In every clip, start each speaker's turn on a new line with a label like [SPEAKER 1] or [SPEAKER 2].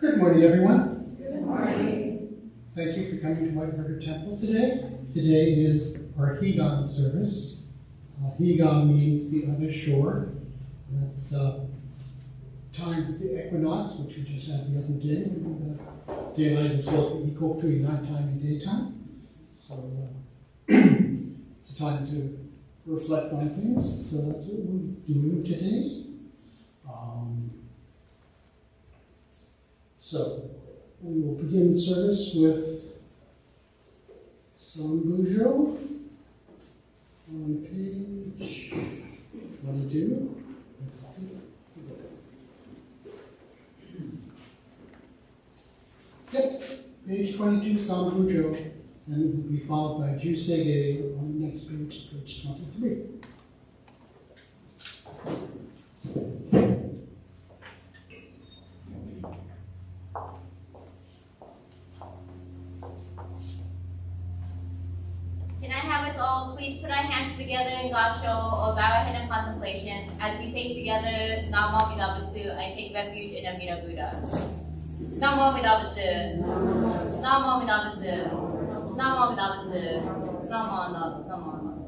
[SPEAKER 1] Good morning, everyone.
[SPEAKER 2] Good morning.
[SPEAKER 1] Thank you for coming to White River Temple today. Today is our Hegon service. Hegon means the other shore. That's timed with the equinox, which we just had the other day. Daylight is equal to nighttime and daytime. So it's a time to reflect on things. So that's what we're doing today. So we will begin the service with Sambujo on page 22. Yep, page 22, Sambujo, and it will be followed by Jusege on the next page, page 23.
[SPEAKER 2] Can I have us all Please put our hands together in Gasho or bow our head in contemplation as we say together, Namo Amida Butsu, I take refuge in Amida Buddha. Namo Amida Butsu. Namo Amida Butsu. Namo Amida Butsu. Namo Amida Butsu. Namo Amida.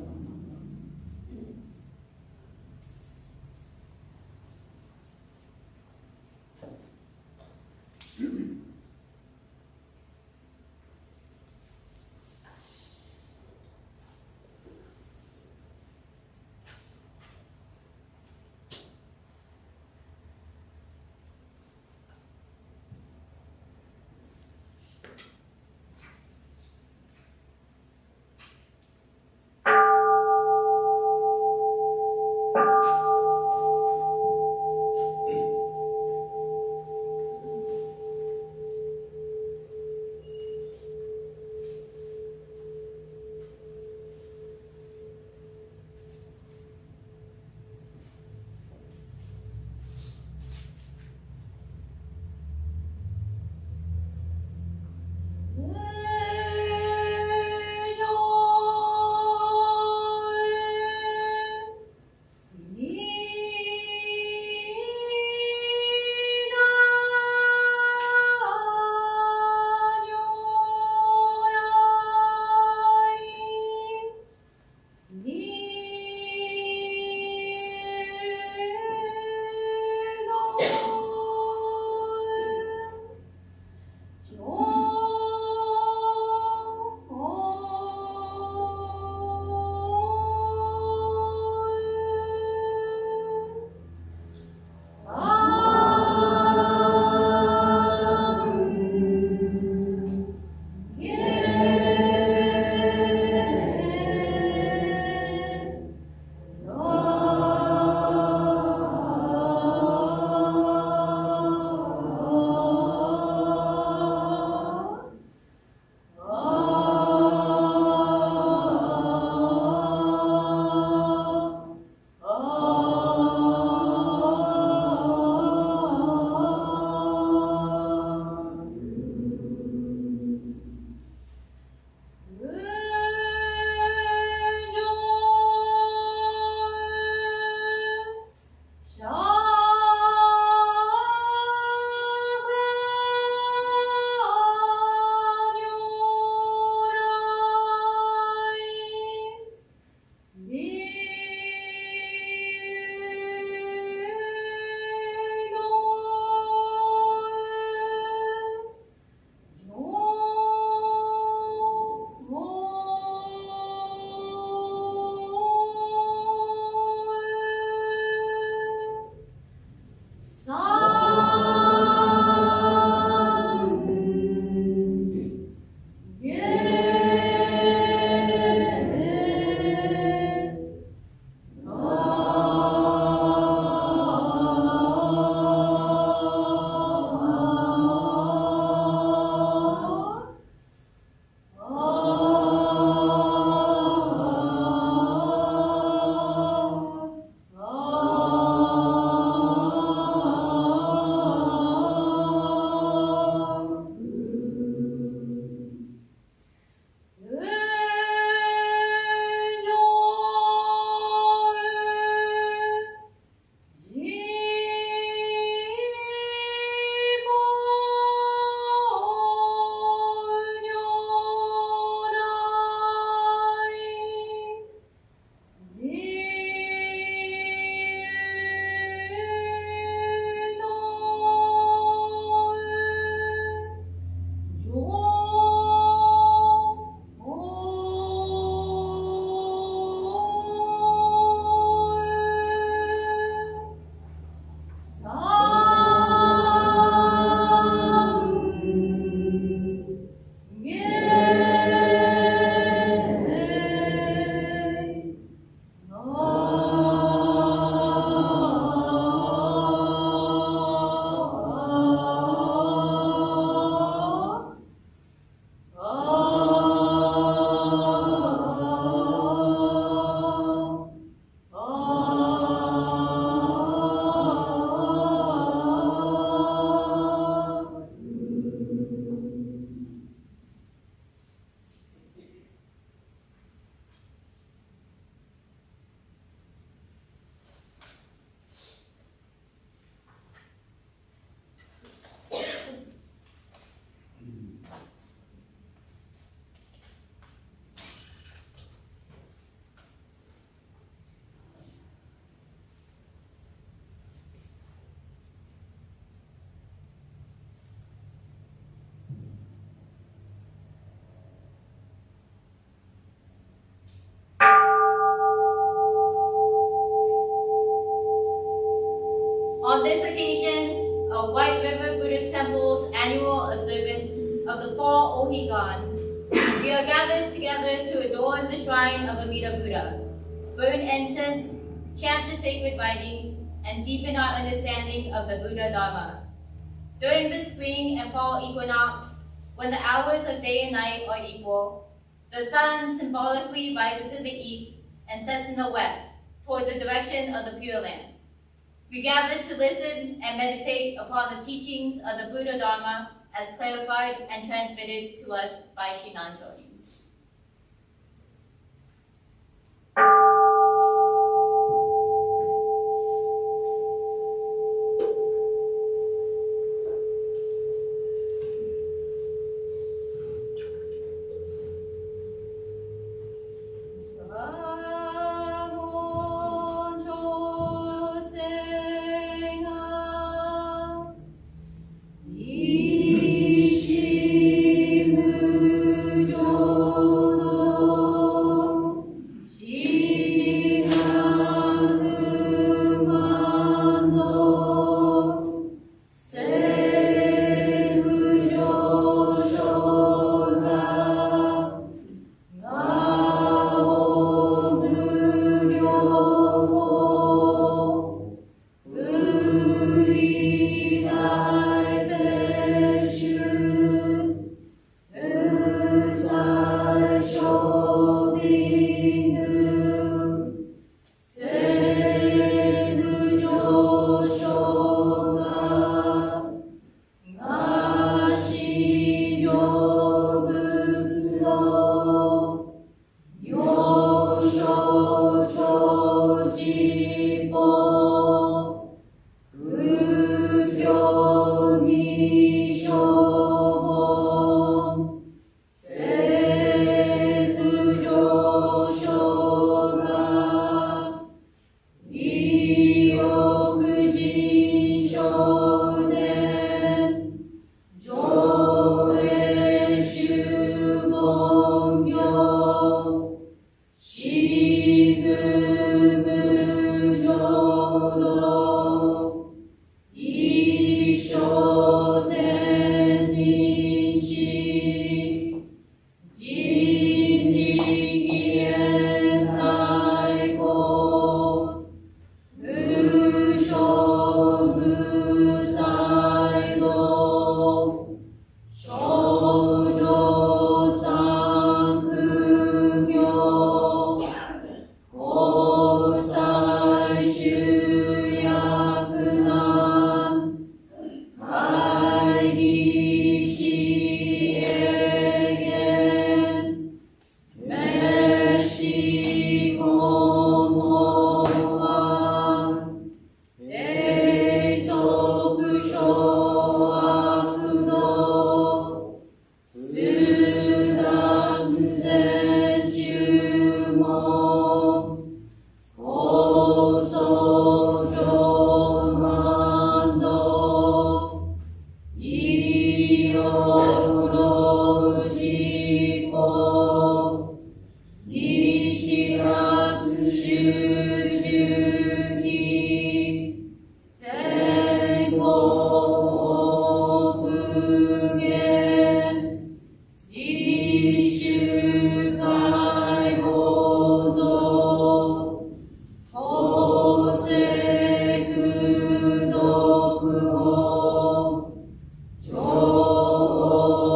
[SPEAKER 2] Higan, we are gathered together to adorn the shrine of Amida Buddha, burn incense, chant the sacred writings, and deepen our understanding of the Buddha Dharma. During the spring and fall equinox, when the hours of day and night are equal, the sun symbolically rises in the east and sets in the west toward the direction of the Pure Land. We gather to listen and meditate upon the teachings of the Buddha Dharma as clarified and transmitted to us by Shinan Shonin.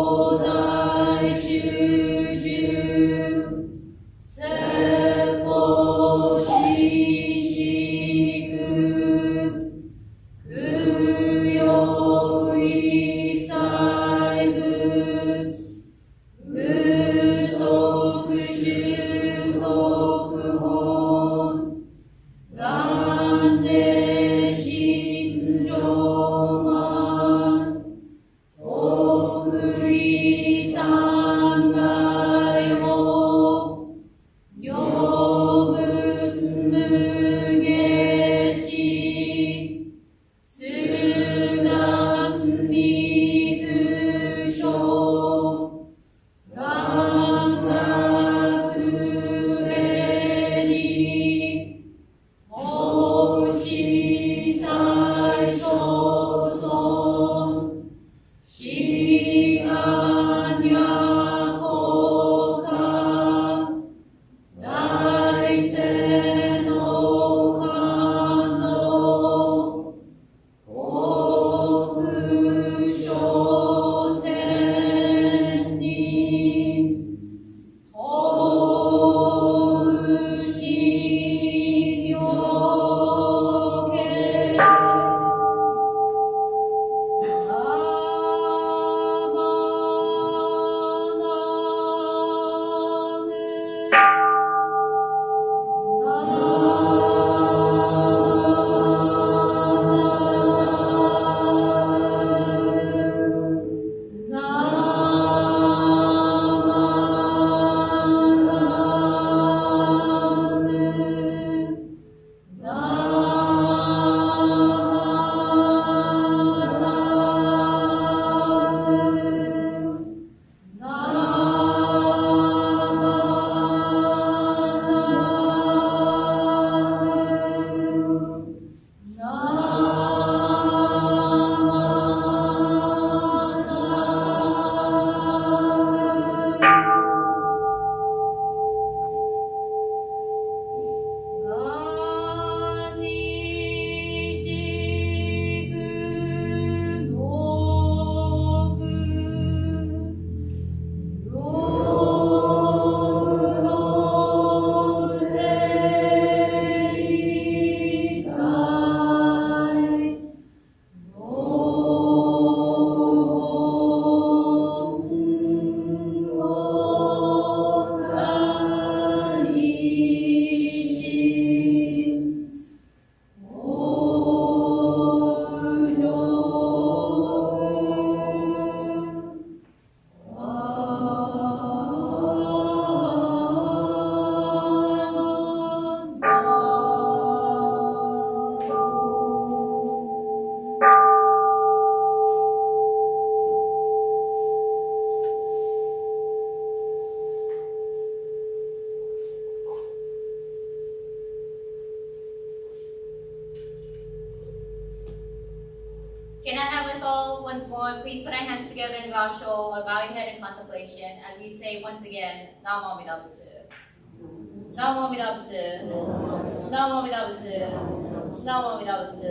[SPEAKER 3] She
[SPEAKER 2] have us all once more please put our hands together in Gasho or bow your head in contemplation as we say once again, Namo Amida Butsu. Namo Amida Butsu. Namo Amida Butsu. Namo Amida Butsu.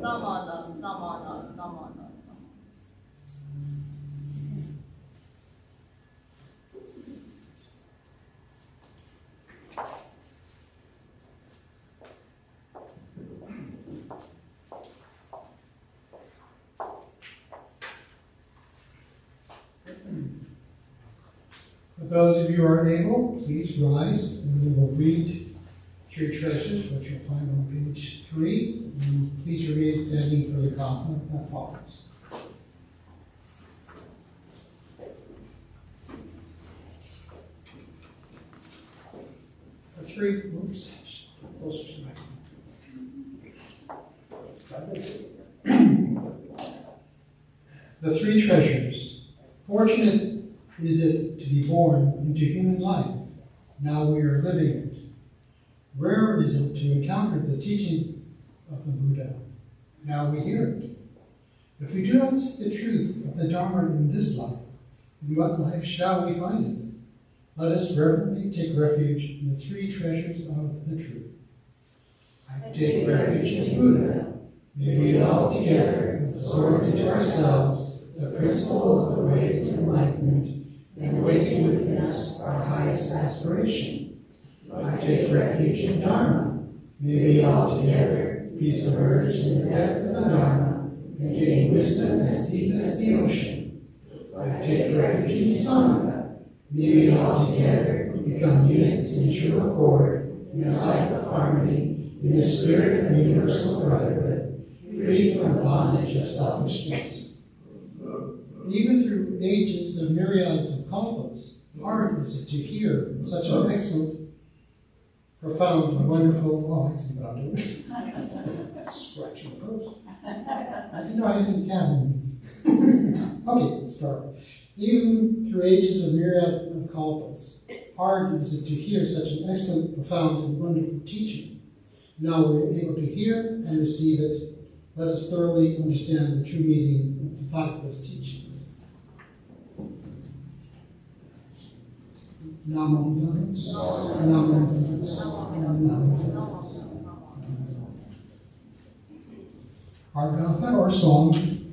[SPEAKER 2] Namo Amida. Namo Amida. Namo Amida.
[SPEAKER 1] For those of you who are able, please rise and we will read Three Treasures, which you'll find on page 3. And please remain standing for the gatha that follows. The three, oops, closer to the three treasures. Fortunate is it to be born into human life. Now we are living it. Rare is it to encounter the teachings of the Buddha. Now we hear it. If we do not see the truth of the Dharma in this life, in what life shall we find it? Let us reverently take refuge in the three treasures of the truth. I take refuge in Buddha. May we all together absorb into ourselves the principle of the way to enlightenment and awaken within us our highest aspiration. I take refuge in Dharma. May we all together be submerged in the depth of the Dharma and gain wisdom as deep as the ocean. I take refuge in Sangha. May we all together become units in true accord in a life of harmony in the spirit of universal brotherhood, free from the bondage of selfishness. Even through ages of myriads of kalpas, hard is it to hear such an excellent, profound, and wonderful, I see what I'm doing. Scratching the post. I didn't know I didn't have any. Okay, let's start. Even through ages of myriad of kalpas, hard is it to hear such an excellent, profound, and wonderful teaching. Now we're able to hear and receive it. Let us thoroughly understand the true meaning of the Tathagata's teachings. Namo Buddhaya. Namo Buddhaya. Namo Buddhaya. Our gatha, or song,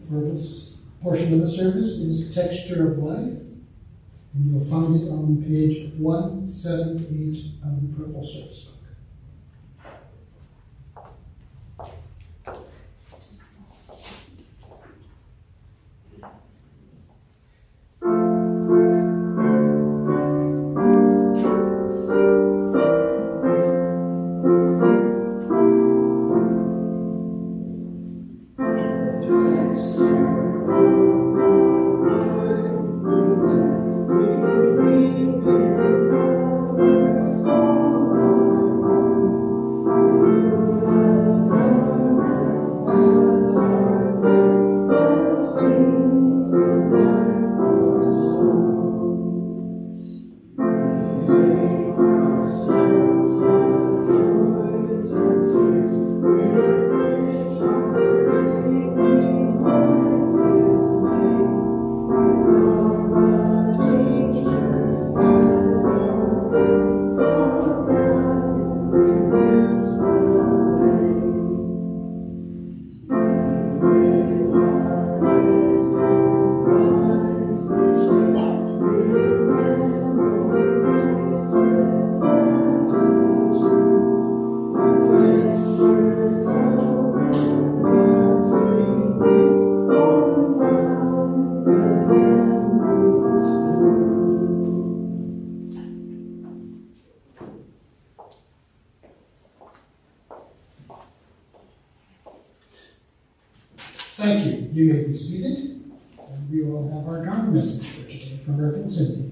[SPEAKER 1] for this portion of the service is Texture of Life, and you'll find it on page 178 of the Purple Service Book. Thank you. You may be seated, and we will have our Dharma message for today from Reverend Cindy.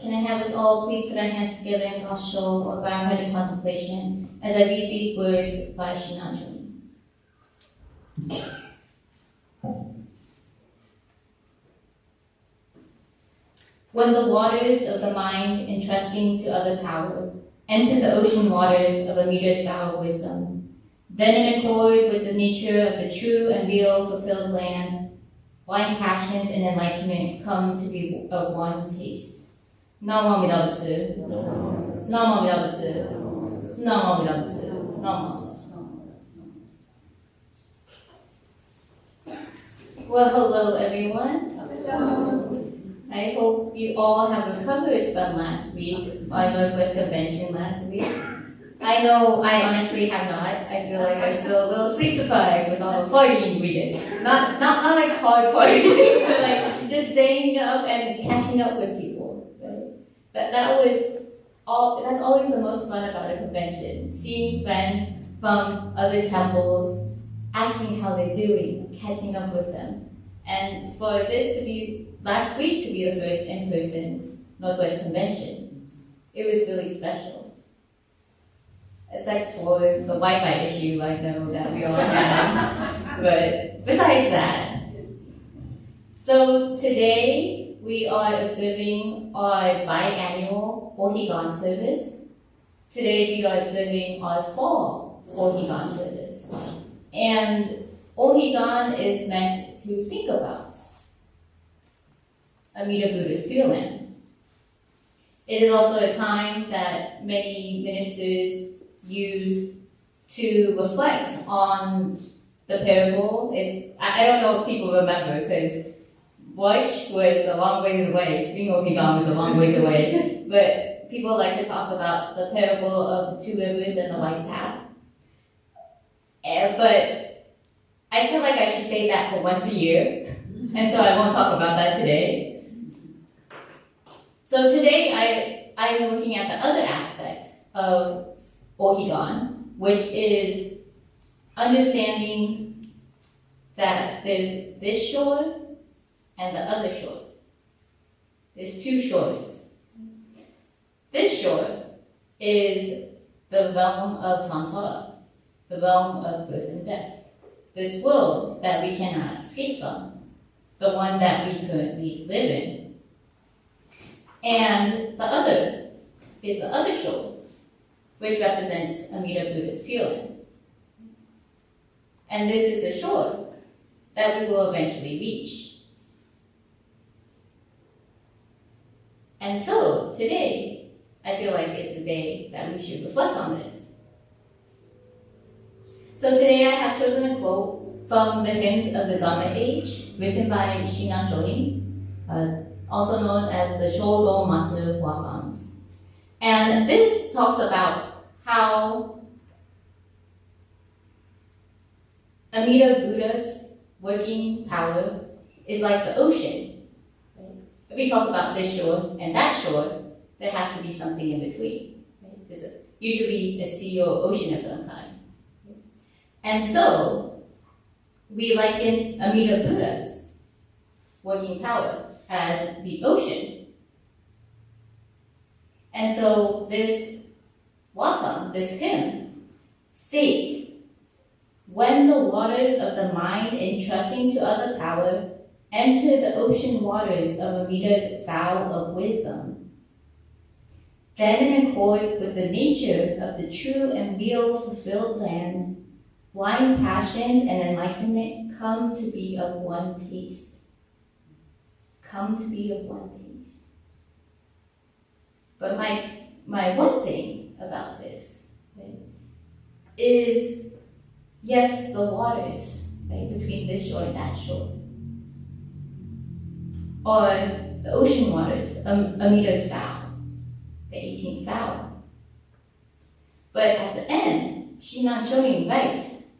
[SPEAKER 2] Can I have us all please put our hands together in Gasho or bow our head in contemplation as I read these words by Shinanjali. When the waters of the mind entrusting to other power enter the ocean waters of Amida's vow of wisdom, then in accord with the nature of the true and real fulfilled land, blind passions and enlightenment come to be of one taste. Namo Amida Butsu. Namo Amida Butsu. Namo Amida Butsu. Namo. Well, hello everyone. I hope you all have recovered from last week, our Northwest Convention last week. I know I honestly have not. I feel like I'm still a little sleep deprived with all the partying we did. Not like hard partying, but like just staying up and catching up with people. Right? That's always the most fun about a convention. Seeing friends from other temples, asking how they're doing, catching up with them. And for this to be last week to be the first in-person Northwest Convention, it was really special. Except for the Wi-Fi issue I know that we all have. But besides that, so today we are observing our biannual Ohigan service. Today we are observing our fall Ohigan service. And Ohigan is meant to think about Amida Buddha's Pure Land. It is also a time that many ministers use to reflect on the parable. I don't know if people remember, because March was a long way away, Spring Ohigan was a long way away, but people like to talk about the parable of the two rivers and the white path. But I feel like I should say that for once a year, and so I won't talk about that today. So today I'm looking at the other aspect of Ohigan, which is understanding that there's this shore and the other shore. There's two shores. This shore is the realm of samsara, the realm of birth and death. This world that we cannot escape from, the one that we currently live in. And the other is the other shore, which represents Amida Buddha's Pure Land. And this is the shore that we will eventually reach. And so, today, I feel like it's the day that we should reflect on this. So today I have chosen a quote from the Hymns of the Dharma Age, written by Shinan Jonin, also known as the Shozo Matsu Hwasangs. And this talks about how Amida Buddha's working power is like the ocean. Right? If we talk about this shore and that shore, there has to be something in between. Right? There's usually a sea or ocean of some kind. And so, we liken Amida Buddha's working power as the ocean. And so this wasam, this hymn, states, when the waters of the mind entrusting to other power enter the ocean waters of Amida's vow of wisdom, then in accord with the nature of the true and real fulfilled land, blind passions and enlightenment come to be of one taste. Come to be of one taste. But my one thing about this, right, is, yes, the waters, right, between this shore and that shore, or the ocean waters, Amida's vow, the 18th vow. But at the end, Shinan Jonin writes,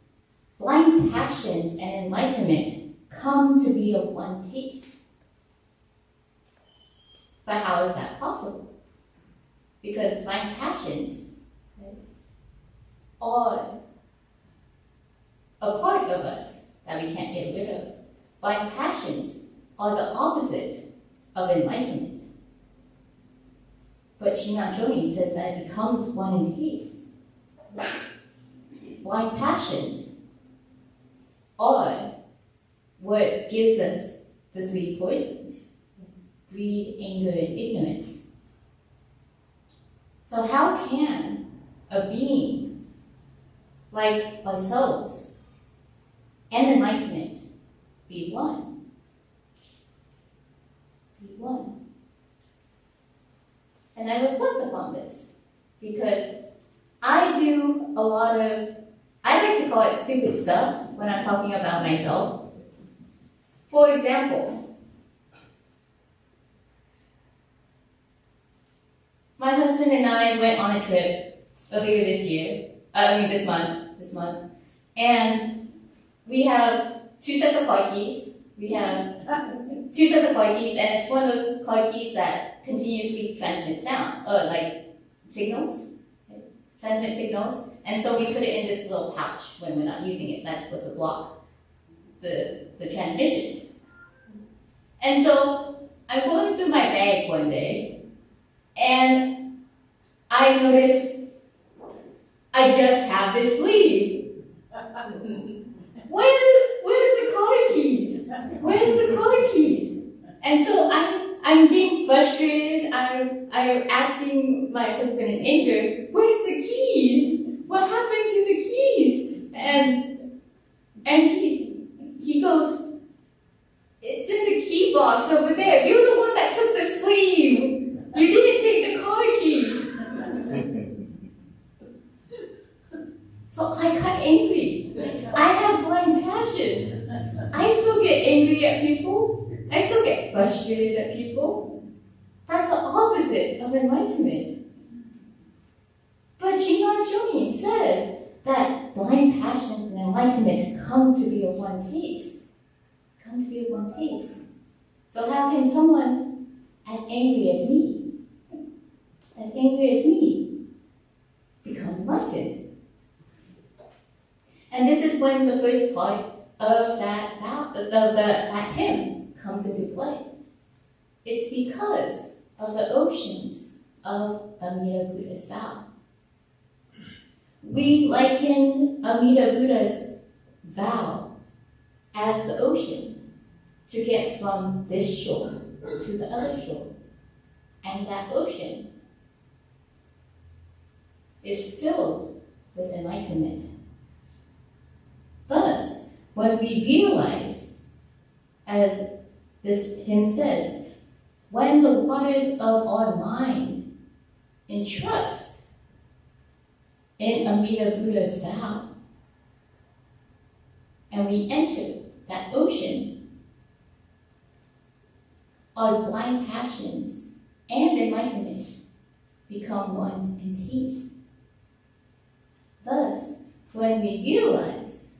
[SPEAKER 2] blind passions and enlightenment come to be of one taste. But how is that possible? Because blind passions, right, are a part of us that we can't get rid of. Blind passions are the opposite of enlightenment. But Shinan Jonin says that it becomes one in taste. Blind passions
[SPEAKER 3] are what gives us the three poisons: greed, anger, and ignorance. So how can a being like ourselves and enlightenment be one? Be one. And I reflect upon this because I like to call it stupid stuff when I'm talking about myself. For example, my husband and I went on a trip earlier this month, and we have two sets of car keys. We have two sets of car keys, and it's one of those car keys that continuously transmit sound, transmit signals. And so we put it in this little pouch when we're not using it. That's supposed to block the transmissions. And so I'm going through my bag one day, and I noticed I just have this sleeve. Where's the car keys? Where's the car keys? And so I'm getting frustrated. I'm asking my husband in anger, where's the keys? What happened to the keys? And he goes, it's in the key box over there. You're the one that took the sleeve. You didn't take the car keys. So I got angry. I have blind passions. I still get angry at people. I still get frustrated at people. That's the opposite of enlightenment. But Shinran Shonin says that blind passion and enlightenment come to be of one taste. Come to be of one taste. So how can someone as angry as me, become enlightened? And this is when the first part of that hymn comes into play. It's because of the oceans of Amida Buddha's vow. We liken Amida Buddha's vow as the ocean to get from this shore to the other shore. And that ocean is filled with enlightenment. Thus, when we realize, as this hymn says, when the waters of our mind entrust in Amida Buddha's vow, and we enter that ocean, our blind passions and enlightenment become one in taste. Thus, when we realize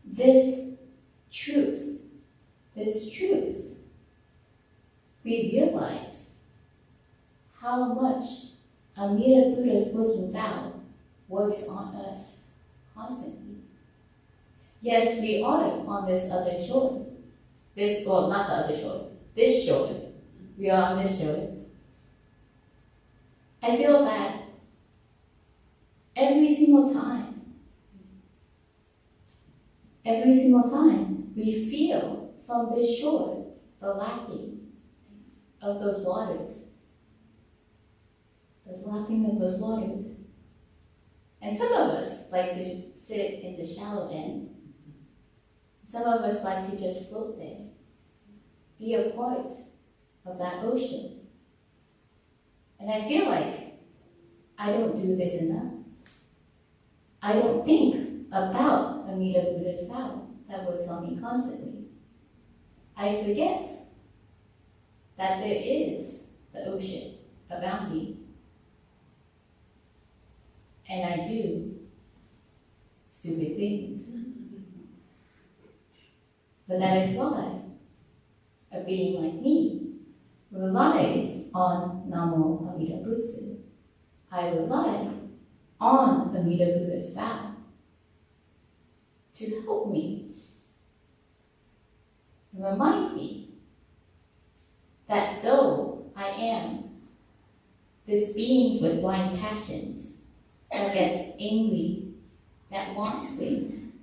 [SPEAKER 3] this truth, we realize how much Amida Buddha's working vow works on us constantly. Yes, we are on this other shore. Not the other shore. This shore. We are on this shore. I feel that every single time we feel from this shore the lapping of those waters. And some of us like to sit in the shallow end. Some of us like to just float there, be a part of that ocean. And I feel like I don't do this enough. I don't think about Amida Buddha's vow that works on me constantly. I forget that there is the ocean around me. And I do stupid things. But that is why a being like me relies on Namo Amida Butsu. I rely on Amida Buddha's vow to help me, remind me that though I am this being with blind passions, that gets angry, that wants things,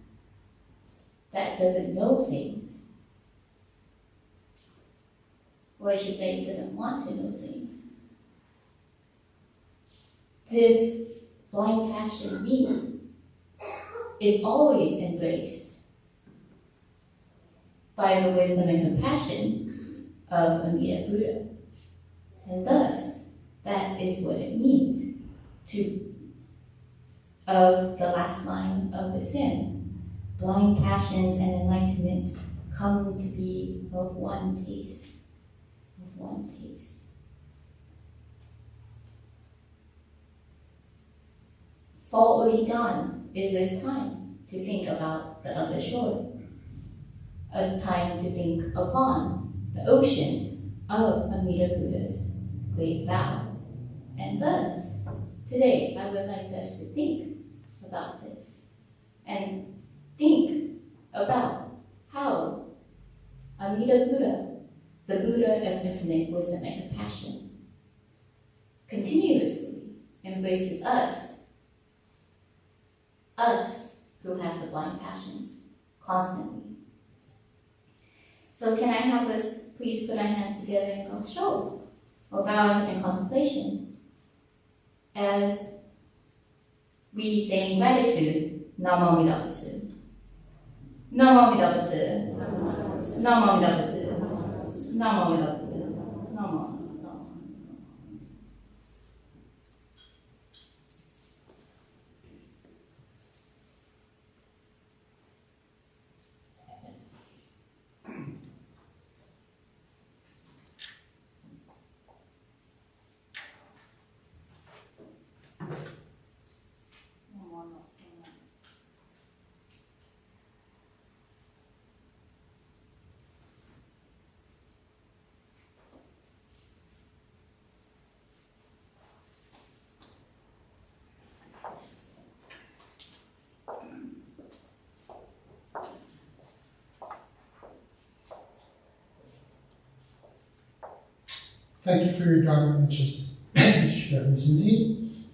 [SPEAKER 3] that doesn't know things. Or I should say, doesn't want to know things. This blind passion me is always embraced by the wisdom and compassion of Amida Buddha. And thus, that is what it means of the last line of this hymn. Blind passions and enlightenment come to be of one taste. Of one taste. Fall Ohigan is this time to think about the other shore. A time to think upon the oceans of Amida Buddha's great vow. And thus, today I would like us to think about this and think about how Amida Buddha, the Buddha of infinite wisdom and compassion, continuously embraces us who have the blind passions constantly. So can I have us please put our hands together in Gassho, or bow in contemplation, as we say in gratitude, Namo Amida Butsu. Namo Amida Butsu. Namo Amida Butsu. Namo Amida Butsu. Namo.
[SPEAKER 1] Thank you for your Dharma message, Reverend Cindy.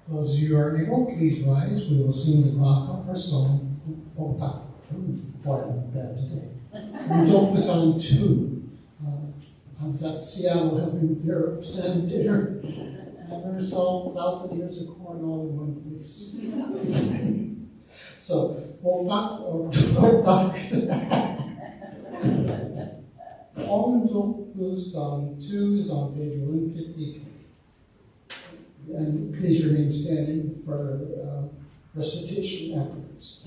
[SPEAKER 1] Those of you who are able, please rise. We will sing the Graka, our song, Otak. Boy, I'm bad today. Udok was on 2. I was at Seattle having their Sam dinner. I never saw 1,000 ears of corn all in one place. So, Otak. Om Song 2 is on page 153. And please remain standing for recitation afterwards.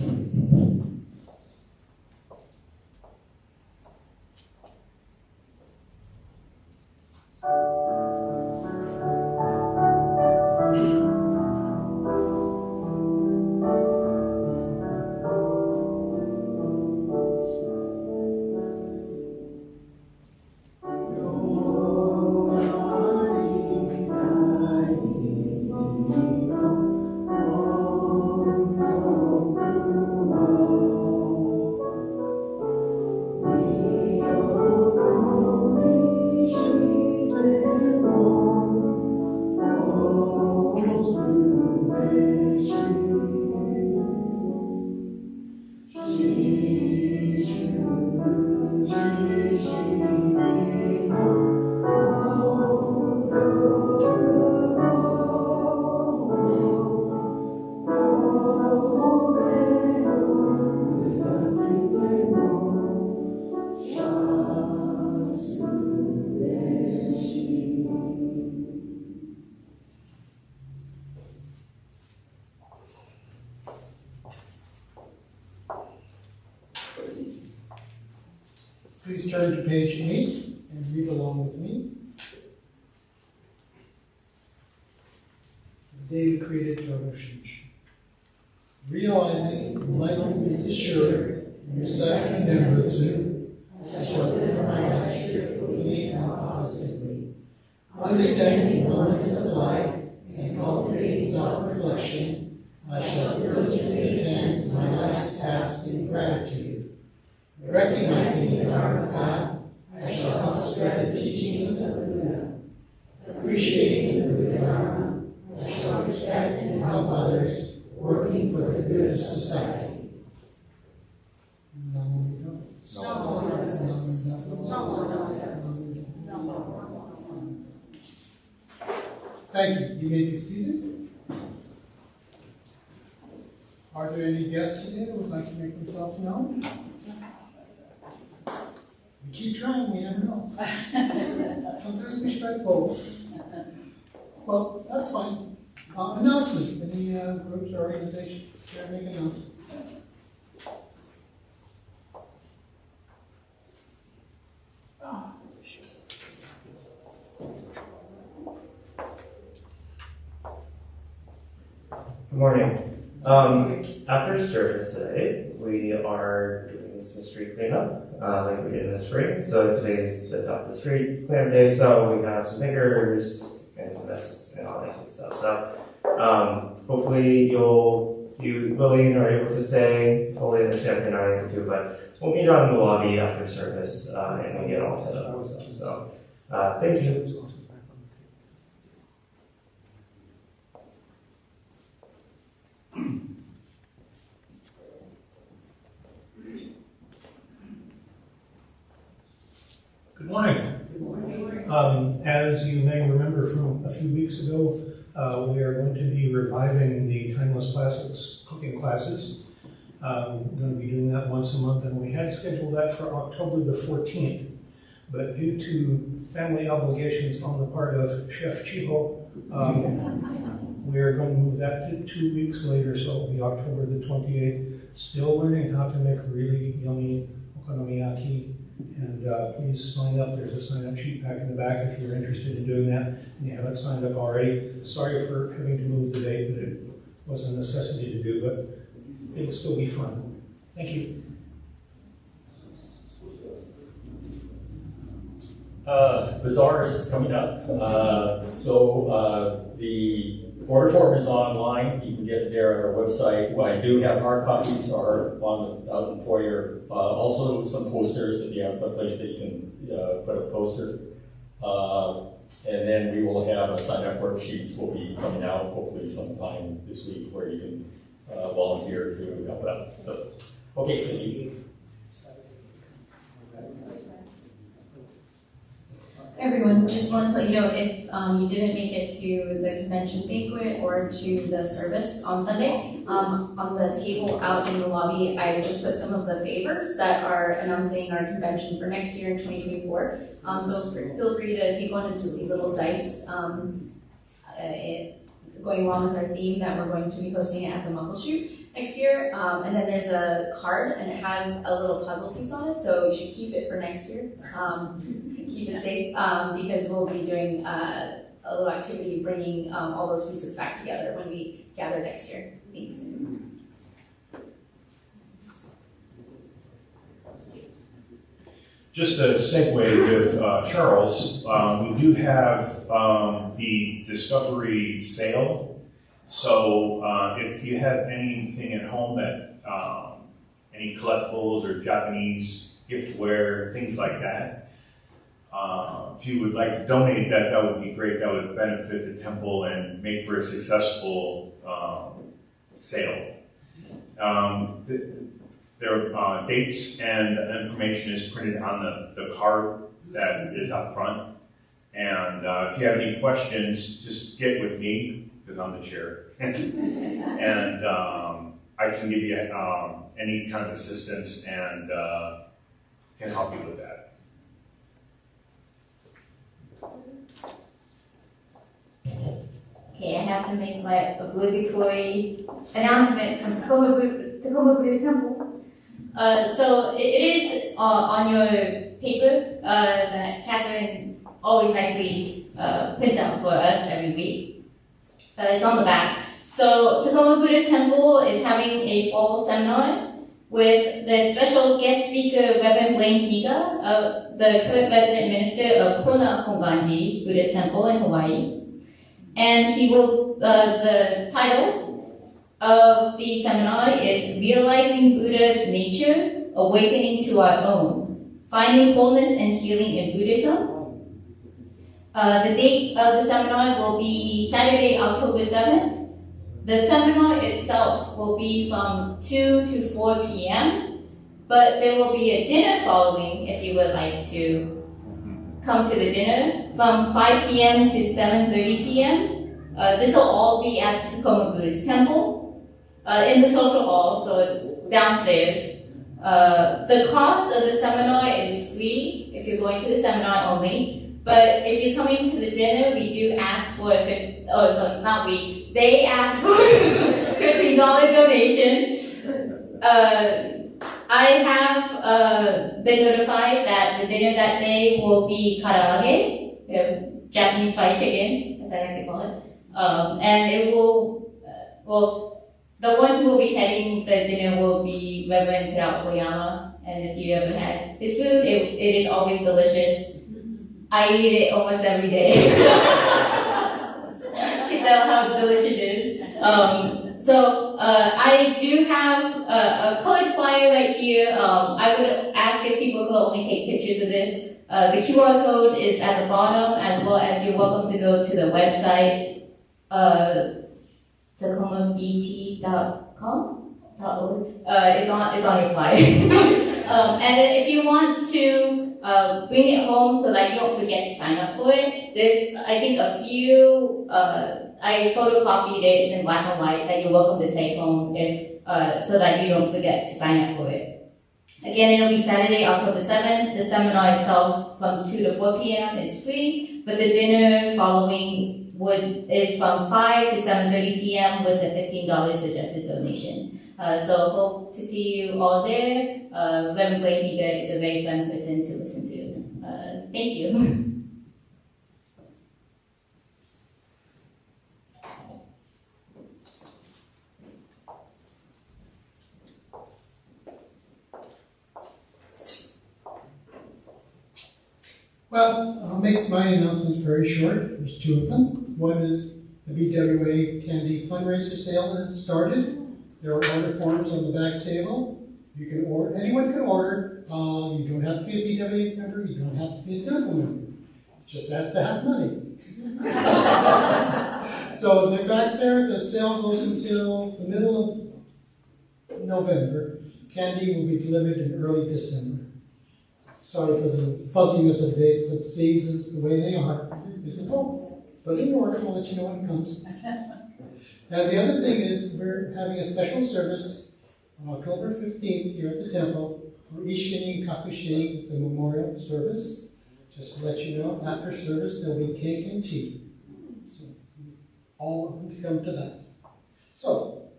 [SPEAKER 1] Please turn to page 8 and read along with me. The Deva created Jogoshish. Realizing enlightenment is assured in reciting Nembutsu, I shall live my life cheerfully and positively, understanding the oneness of life and cultivating self-reflection. I shall diligently attend to my life's tasks in gratitude. Recognizing the Dharma path, I shall help spread the teachings of the Buddha. Appreciating the Buddha Dharma, I shall respect and help others, working for the good of society. Thank you. You may be seated. Are there any guests today who would like to make themselves known? We keep trying, we never know. Sometimes we strike gold. Well, that's fine. Announcements, any groups or organizations care to make announcements?
[SPEAKER 4] Good morning. After service today, we are doing some street cleanup, like we did in the spring. So today is the Adopt the Street cleanup day, so we have some fingers and some mess and all that good stuff. So hopefully you'll be willing or able to stay. Totally understand if you're not able to, but we'll meet out in the lobby after service and we get all set up and stuff. So thank you.
[SPEAKER 5] Good morning. As you may remember from a few weeks ago, we are going to be reviving the Timeless Classics cooking classes. We're going to be doing that once a month, and we had scheduled that for October the 14th. But due to family obligations on the part of Chef Chiho, we are going to move that to 2 weeks later, so it'll be October the 28th. Still learning how to make really yummy okonomiyaki. And please sign up. There's a sign-up sheet back in the back if you're interested in doing that and you haven't signed up already. Sorry for having to move the date, but it was a necessity to do, but it'll still be fun. Thank you.
[SPEAKER 6] Bazaar is coming up. The order form is online. You can get it there on our website. What I do have hard copies are out in the foyer. Also some posters if you have a place that you can put a poster. And then we will have a sign-up worksheets will be coming out hopefully sometime this week where you can volunteer to help out. So, okay, thank you.
[SPEAKER 7] Everyone, just wanted to let you know if you didn't make it to the convention banquet or to the service on Sunday, on the table out in the lobby, I just put some of the favors that are announcing our convention for next year in 2024. So feel free to take one. It's these little dice going along with our theme that we're going to be posting at the Muckleshoot next year. And then there's a card and it has a little puzzle piece on it, so you should keep it for next year. Keep it safe because we'll be doing a little activity bringing all those pieces back together when we gather next year. Thanks.
[SPEAKER 8] Just a segue with Charles, we do have the Discovery sale. So if you have anything at home that, any collectibles or Japanese giftware, things like that, if you would like to donate that, that would be great. That would benefit the temple and make for a successful sale. Their dates and information is printed on the card that is up front. And if you have any questions, just get with me, because I'm the chair. And I can give you any kind of assistance and can help you with that.
[SPEAKER 9] Okay, I have to make my obligatory announcement from Tacoma Buddhist Temple.
[SPEAKER 2] So it is on your paper that Catherine always nicely prints out for us every week. It's on the back. So Tacoma Buddhist Temple is having a fall seminar with the special guest speaker Reverend Blaine Higa, the current resident minister of Kona Honganji Buddhist Temple in Hawaii. And he will, the title of the seminar is Realizing Buddha's Nature, Awakening to Our Own, Finding Wholeness and Healing in Buddhism. The date of the seminar will be Saturday, October 7th. The seminar itself will be from 2 to 4 p.m., but there will be a dinner following if you would like to come to the dinner from 5 p.m. to 7:30 p.m. This will all be at Tacoma Buddhist Temple in the social hall, so it's downstairs. The cost of the seminar is free if you're going to the seminar only. But if you're coming to the dinner, we do ask for they ask for $15 donation. I have been notified that the dinner that day will be karaage, Japanese fried chicken, as I like to call it. And it will, the one who will be heading the dinner will be Reverend Terao Koyama. And if you ever had his food, it is always delicious. I eat it almost every day. You know how delicious it is. So I do have a colored flyer right here. I would ask if people could only take pictures of this. The QR code is at the bottom, as well as you're welcome to go to the website, tacomabt.com. It's on your flyer. And then if you want to bring it home so that you don't forget to sign up for it, there's I think a few. I photocopied it. It's in black and white that you're welcome to take home if so that you don't forget to sign up for it. Again, it'll be Saturday, October 7th. The seminar itself from 2 to 4 p.m. is free, but the dinner following is from 5 to 7:30 p.m. with a $15 suggested donation. So hope to see you all there. Reverend Blaine Higa is a very fun person to listen to. Thank you.
[SPEAKER 1] Well, I'll make my announcements very short. There's two of them. One is the BWA Candy fundraiser sale that started. There are order forms on the back table. You can order, anyone can order. You don't have to be a BWA member, you don't have to be a temple member. You just have to have money. So they're back there. The sale goes until the middle of November. Candy will be delivered in early December. Sorry for the fuzziness of dates, but seasons the way they are. They said, oh, put in order, we'll let you know when it comes. And the other thing is, we're having a special service on October 15th here at the temple for Ishini and Kakushini. It's a memorial service. Just to let you know, after service, there'll be cake and tea. So, all welcome to come to that. So,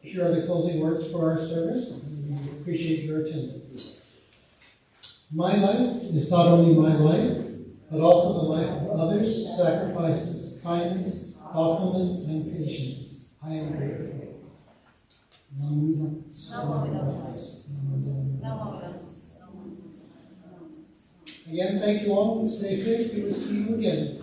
[SPEAKER 1] here are the closing words for our service. We appreciate your attendance. My life is not only my life, but also the life of others, sacrifices, kindness, thoughtfulness, and patience. I am grateful. Again, thank you all, and stay safe. We will see you again.